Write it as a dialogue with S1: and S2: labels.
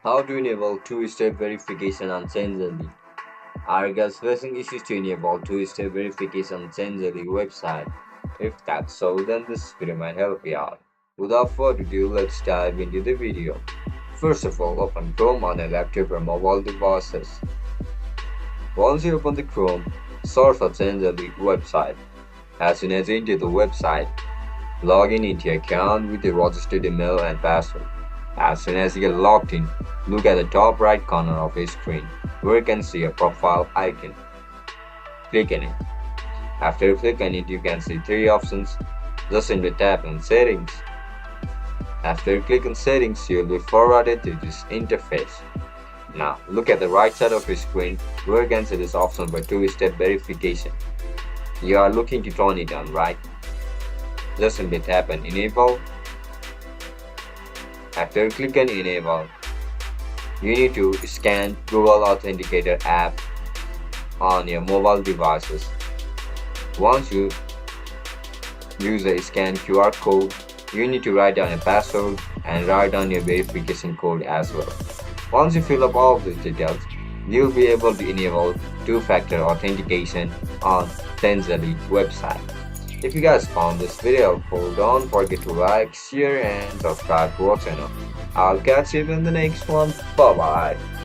S1: How to enable two-step verification on Changelly? Are you guys facing issues to enable two-step verification on Changelly website? If that's so, then this video might help you out. Without further ado, let's dive into the video. First of all, open Chrome on a laptop or mobile devices. Once you open the Chrome, search for Changelly website. As soon as you enter the website, log in into your account with the registered email and password. As soon as you get logged in, look at the top right corner of your screen where you can see a profile icon. Click on it. After you click on it, you can see three options. Just simply tap on Settings. After you click on Settings, you will be forwarded to this interface. Now, look at the right side of your screen where you can see this option for two-step verification. You are looking to turn it on, right? Just simply tap on Enable. After you click on Enable, you need to scan Google Authenticator app on your mobile devices. Once you use the scan QR code, you need to write down a password and write down your verification code as well. Once you fill up all of these details, you'll be able to enable two-factor authentication on Changelly website. If you guys found this video helpful, don't forget to like, share and subscribe to our channel. I'll catch you in the next one. Bye bye.